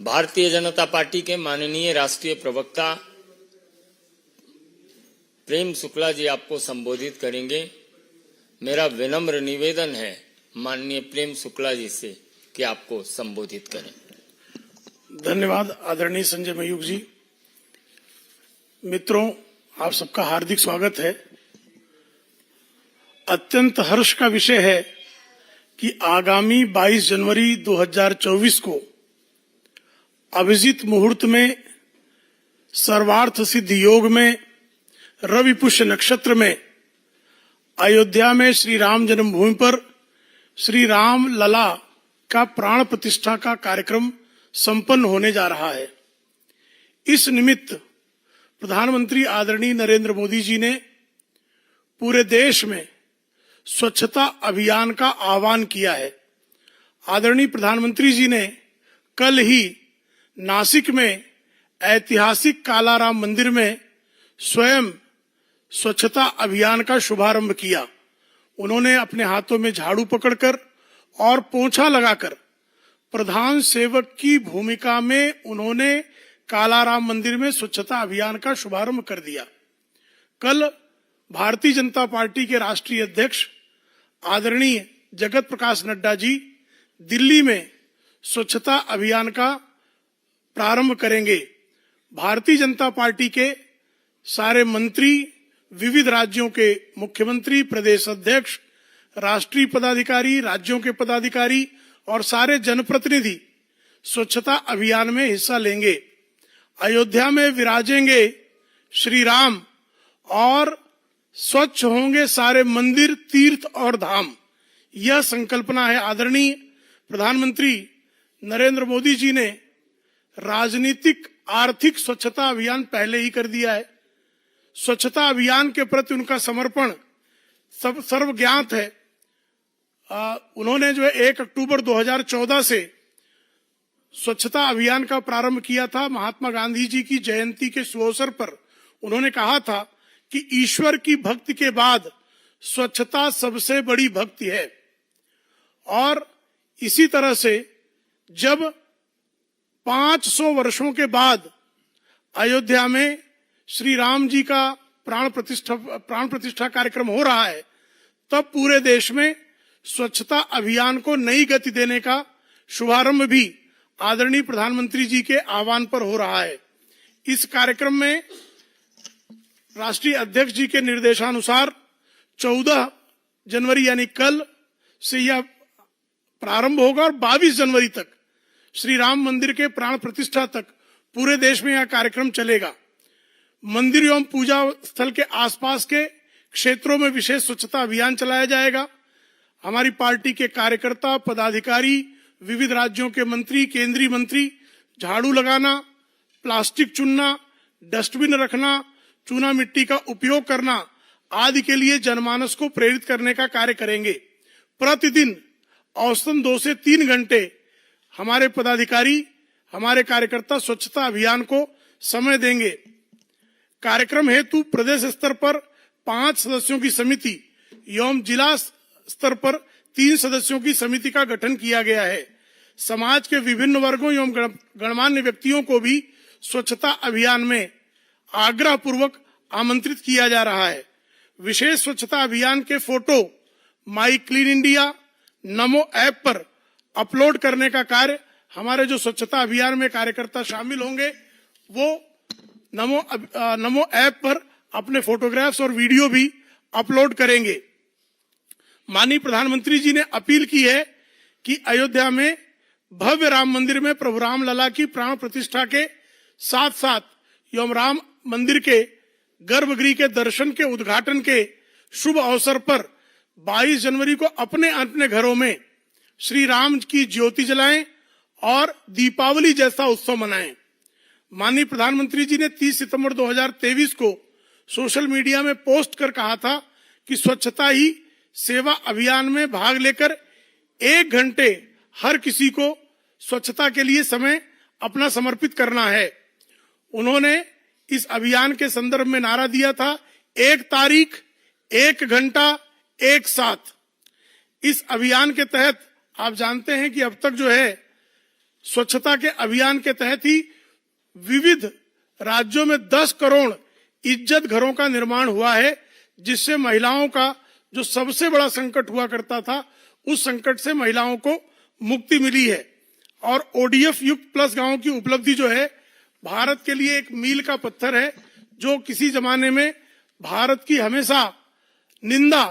Bharatiya Janata party के माननीय राष्ट्रीय प्रवक्ता प्रेम शुक्ला जी आपको संबोधित करेंगे। मेरा विनम्र निवेदन है माननीय प्रेम शुक्ला जी से कि आपको संबोधित करें। धन्यवाद आदरणीय संजय मयूख जी। मित्रों, आप सबका हार्दिक स्वागत है। अत्यंत हर्ष का विषय है कि आगामी 22 जनवरी 2024 को अभिजीत मुहूर्त में सर्वार्थ सिद्ध योग में रवि पुष्य नक्षत्र में अयोध्या में श्री राम जन्मभूमि पर श्री राम लला का प्राण प्रतिष्ठा का कार्यक्रम संपन्न होने जा रहा है। इस निमित्त प्रधानमंत्री आदरणीय नरेंद्र मोदी जी ने पूरे देश में स्वच्छता अभियान का आह्वान किया है। आदरणीय प्रधानमंत्री जी ने कल ही नासिक में ऐतिहासिक कालाराम मंदिर में स्वयं स्वच्छता अभियान का शुभारंभ किया। उन्होंने अपने हाथों में झाड़ू पकड़कर और पोंछा लगाकर प्रधान सेवक की भूमिका में उन्होंने कालाराम मंदिर में स्वच्छता अभियान का शुभारंभ कर दिया। कल भारतीय जनता पार्टी के राष्ट्रीय अध्यक्ष आदरणीय जगत प्रकाश नड्डा जी दिल्ली में स्वच्छता अभियान का प्रारंभ करेंगे। भारतीय जनता पार्टी के सारे मंत्री, विविध राज्यों के मुख्यमंत्री, प्रदेश अध्यक्ष, राष्ट्रीय पदाधिकारी, राज्यों के पदाधिकारी और सारे जनप्रतिनिधि स्वच्छता अभियान में हिस्सा लेंगे। अयोध्या में विराजेंगे श्री राम और स्वच्छ होंगे सारे मंदिर, तीर्थ और धाम। यह संकल्पना है। आदरणीय प्रधानमंत्री नरेंद्र मोदी जी ने राजनीतिक आर्थिक स्वच्छता अभियान पहले ही कर दिया है। स्वच्छता अभियान के प्रति उनका समर्पण सब सर्वज्ञात है। उन्होंने जो 1 अक्टूबर 2014 से स्वच्छता अभियान का प्रारंभ किया था। महात्मा गांधी जी की जयंती के सुअवसर पर उन्होंने कहा था कि ईश्वर की भक्ति के बाद स्वच्छता सबसे बड़ी भक्ति है। और इसी तरह से जब 500 वर्षों के बाद अयोध्या में श्री राम जी का प्राण प्रतिष्ठा कार्यक्रम हो रहा है, तब पूरे देश में स्वच्छता अभियान को नई गति देने का शुभारंभ भी आदरणीय प्रधानमंत्री जी के आह्वान पर हो रहा है। इस कार्यक्रम में राष्ट्रीय अध्यक्ष जी के निर्देशानुसार 14 जनवरी यानी कल से यह प्रारंभ होगा और 22 जनवरी तक श्री राम मंदिर के प्राण प्रतिष्ठा तक पूरे देश में यह कार्यक्रम चलेगा। मंदिर एवं पूजा स्थल के आसपास के क्षेत्रों में विशेष स्वच्छता अभियान चलाया जाएगा। हमारी पार्टी के कार्यकर्ता, पदाधिकारी, विविध राज्यों के मंत्री, केंद्रीय मंत्री झाड़ू लगाना, प्लास्टिक चुनना, डस्टबिन रखना, चूना मिट्टी का उपयोग करना आदि के लिए जनमानस को प्रेरित करने का कार्य करेंगे। प्रतिदिन औसतन 2 से 3 घंटे हमारे पदाधिकारी, हमारे कार्यकर्ता स्वच्छता अभियान को समय देंगे। कार्यक्रम हेतु प्रदेश स्तर पर 5 सदस्यों की समिति एवं जिला स्तर पर 3 सदस्यों की समिति का गठन किया गया है। समाज के विभिन्न वर्गों एवं गणमान्य व्यक्तियों को भी स्वच्छता अभियान में आग्रह पूर्वक आमंत्रित किया जा रहा है। विशेष स्वच्छता अभियान के फोटो माई क्लीन इंडिया नमो ऐप पर अपलोड करने का कार्य हमारे जो स्वच्छता अभियान में कार्यकर्ता शामिल होंगे वो नमो ऐप पर अपने फोटोग्राफ्स और वीडियो भी अपलोड करेंगे। माननीय प्रधानमंत्री जी ने अपील की है कि अयोध्या में भव्य राम मंदिर में प्रभु राम लला की प्राण प्रतिष्ठा के साथ साथ एवं राम मंदिर के गर्भगृह के दर्शन के उद्घाटन के शुभ अवसर पर 22 जनवरी को अपने अपने घरों में श्री राम की ज्योति जलाएं और दीपावली जैसा उत्सव मनाएं। माननीय प्रधानमंत्री जी ने 30 सितंबर 2023 को सोशल मीडिया में पोस्ट कर कहा था कि स्वच्छता ही सेवा अभियान में भाग लेकर 1 घंटे हर किसी को स्वच्छता के लिए समय अपना समर्पित करना है। उन्होंने इस अभियान के संदर्भ में नारा दिया था, 1 तारीख 1 घंटा 1 साथ। इस अभियान के तहत आप जानते हैं कि अब तक जो है स्वच्छता के अभियान के तहत ही विविध राज्यों में 10 करोड़ इज्जत घरों का निर्माण हुआ है, जिससे महिलाओं का जो सबसे बड़ा संकट हुआ करता था, उस संकट से महिलाओं को मुक्ति मिली है। और ओडीएफ युक्त प्लस गांव की उपलब्धि जो है भारत के लिए एक मील का पत्थर है, जो किसी जमाने में भारत की हमेशा निंदा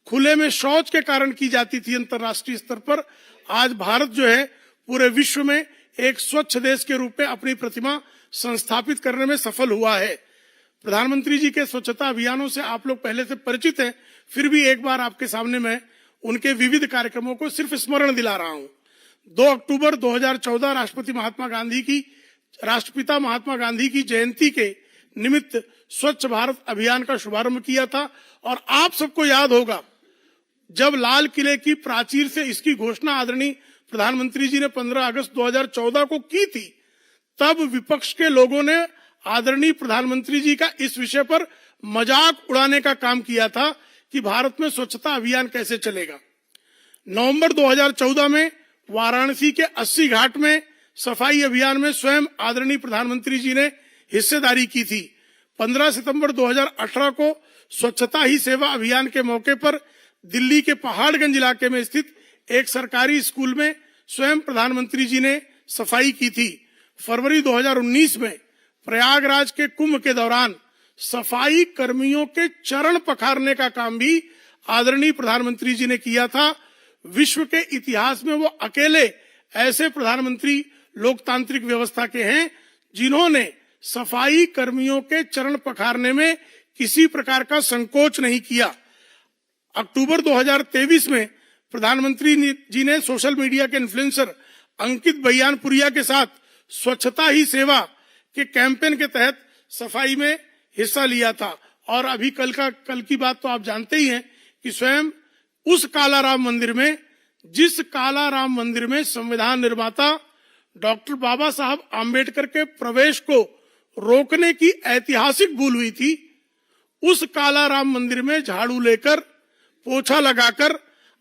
खुले में शौच के कारण की जाती थी अंतर्राष्ट्रीय स्तर पर। आज भारत जो है पूरे विश्व में एक स्वच्छ देश के रूप में अपनी प्रतिमा संस्थापित करने में सफल हुआ है। प्रधानमंत्री जी के स्वच्छता अभियानों से आप लोग पहले से परिचित हैं, फिर भी एक बार आपके सामने मैं उनके विविध कार्यक्रमों को सिर्फ स्मरण दिला रहा हूं। 2 अक्टूबर 2014 राष्ट्रपिता महात्मा गांधी की जयंती के निमित्त स्वच्छ भारत अभियान का शुभारंभ किया था। और आप सबको याद होगा, जब लाल किले की प्राचीर से इसकी घोषणा आदरणीय प्रधानमंत्री जी ने 15 अगस्त 2014 को की थी, तब विपक्ष के लोगों ने आदरणीय प्रधानमंत्री जी का इस विषय पर मजाक उड़ाने का काम किया था कि भारत में स्वच्छता अभियान कैसे चलेगा। नवंबर 2014 में वाराणसी के 80 घाट में सफाई अभियान में स्वयं आदरणीय प्रधानमंत्री जी ने हिस्सेदारी की थी। 15 सितंबर 2018 को स्वच्छता ही सेवा अभियान के मौके पर दिल्ली के पहाड़गंज इलाके में स्थित एक सरकारी स्कूल में स्वयं प्रधानमंत्री जी ने सफाई की थी। फरवरी 2019 में प्रयागराज के कुंभ के दौरान सफाई कर्मियों के चरण पखारने का काम भी आदरणीय प्रधानमंत्री जी ने किया था। विश्व के इतिहास में वो अकेले ऐसे प्रधानमंत्री लोकतांत्रिक व्यवस्था के हैं जिन्होंने सफाई कर्मियों के चरण पखारने में किसी प्रकार का संकोच नहीं किया। अक्टूबर 2023 में प्रधानमंत्री जी ने सोशल मीडिया के इन्फ्लुएंसर अंकित बयानपुरिया के साथ स्वच्छता ही सेवा के कैंपेन के तहत सफाई में हिस्सा लिया था। और अभी कल की बात तो आप जानते ही हैं कि स्वयं उस कालाराम मंदिर में, जिस कालाराम मंदिर में संविधान निर्माता डॉक्टर बाबा साहब आम्बेडकर के प्रवेश को रोकने की ऐतिहासिक भूल हुई थी, उस कालाराम मंदिर में झाड़ू लेकर, पोछा लगाकर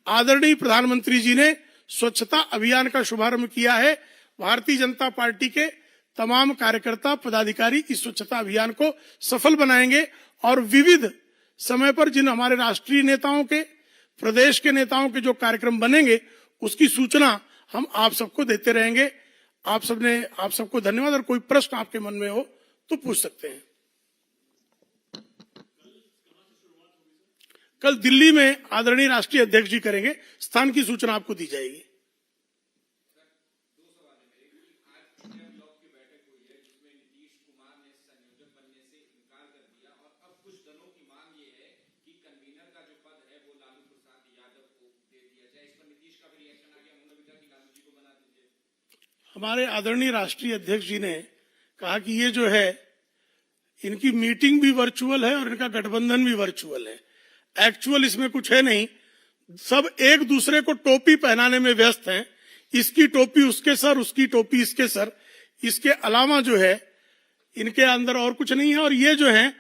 आदरणीय प्रधानमंत्री जी ने स्वच्छता अभियान का शुभारंभ किया है। भारतीय जनता पार्टी के तमाम कार्यकर्ता पदाधिकारी इस स्वच्छता अभियान को सफल बनाएंगे और विविध समय पर जिन हमारे राष्ट्रीय नेताओं के, प्रदेश के नेताओं के जो कार्यक्रम बनेंगे, उसकी सूचना हम आप सबको देते रहेंगे। आप सबको धन्यवाद। और कोई प्रश्न आपके मन में हो तो पूछ सकते हैं। कल दिल्ली में आदरणीय राष्ट्रीय अध्यक्ष जी करेंगे, स्थान की सूचना आपको दी जाएगी। हमारे आदरणीय राष्ट्रीय अध्यक्ष जी ने कहा कि ये जो है, इनकी मीटिंग भी वर्चुअल है और इनका गठबंधन भी वर्चुअल है। एक्चुअल इसमें कुछ है नहीं, सब एक दूसरे को टोपी पहनाने में व्यस्त हैं। इसकी टोपी उसके सर, उसकी टोपी इसके सर। इसके अलावा जो है इनके अंदर और कुछ नहीं है। और ये जो है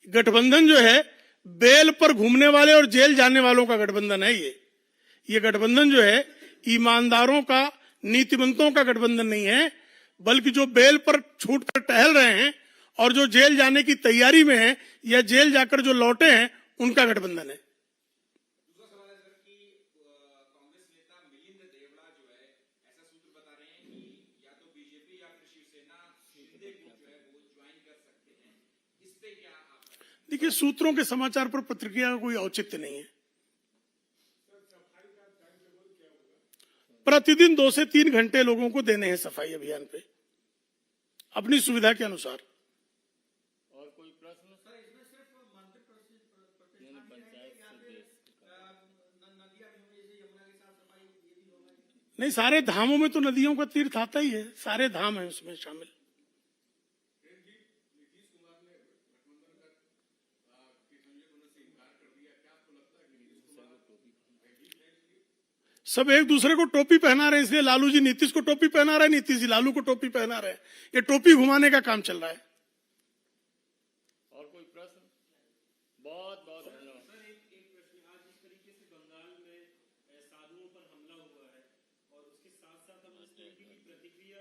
गठबंधन जो है, बेल पर घूमने वाले और जेल जाने वालों का गठबंधन है। ये गठबंधन जो है ईमानदारों का, नीतिमंतों का गठबंधन नहीं है, बल्कि जो बेल पर छूट कर टहल रहे हैं और जो जेल जाने की तैयारी में हैं या जेल जाकर जो लौटे हैं, उनका गठबंधन है। दूसरा सवाल है सर कि कांग्रेस नेता मिलिंद देवड़ा जो है ऐसा सूत्र बता रहे हैं कि या तो बीजेपी या फिर शिवसेना शिंदे को जो है वो ज्वाइन कर सकते हैं। इस पे क्या आप? देखिए, सूत्रों के समाचार पर पत्रिका का कोई औचित्य नहीं है। प्रतिदिन 2 से 3 घंटे लोगों को देने हैं सफाई अभियान पे, अपनी सुविधा के अनुसार। और कोई प्रश्न? नहीं, सारे धामों में तो नदियों का तीर्थ आता ही है, सारे धाम हैं उसमें शामिल। सब एक दूसरे को टोपी पहना रहे हैं, इसलिए लालू जी नीतीश को टोपी पहना रहे हैं, नीतीश जी लालू को टोपी पहना रहे हैं। ये टोपी घुमाने का काम चल रहा है। और कोई प्रश्न? बहुत बहुत धन्यवाद। सर, एक प्रश्न। आज जिस तरीके से बंगाल में साधुओं पर हमला हुआ है और उसके साथ साथ हम इस तरीके की प्रतिक्रिया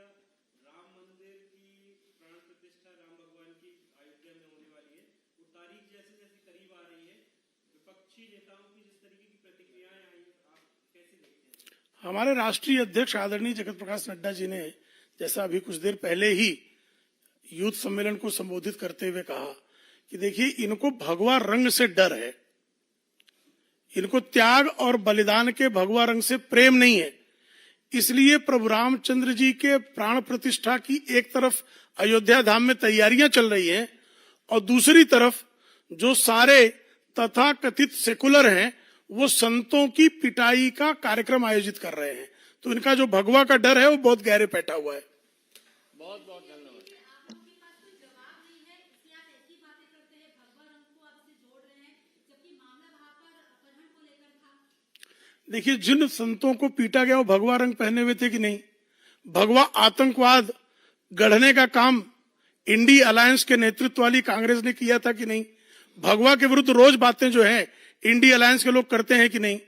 तारीख जैसे जैसे करीब आ रही है, विपक्षी नेताओं की जिस तरीके की प्रतिक्रियाएं आई, आप कैसे देखते हैं? हमारे राष्ट्रीय अध्यक्ष आदरणीय जगत प्रकाश नड्डा जी ने जैसा अभी कुछ देर पहले ही यूथ सम्मेलन को संबोधित करते हुए कहा कि देखिए, इनको भगवा रंग से डर है, इनको त्याग और बलिदान के भगवा रंग से प्रेम नहीं है। इसलिए प्रभु रामचंद्र जी के प्राण प्रतिष्ठा की एक तरफ अयोध्या धाम में तैयारियां चल रही हैं और दूसरी तरफ जो सारे तथा कथित सेकुलर हैं वो संतों की पिटाई का कार्यक्रम आयोजित कर रहे हैं। तो इनका जो भगवा का डर है वो बहुत गहरे बैठा हुआ है। बहुत बहुत धन्यवाद। देखिए, जिन संतों को पीटा गया वो भगवा रंग पहने हुए थे कि नहीं? भगवा आतंकवाद गढ़ने का काम इंडी अलायंस के नेतृत्व वाली कांग्रेस ने किया था कि नहीं? भगवा के विरुद्ध रोज बातें जो है इंडी अलायंस के लोग करते हैं कि नहीं?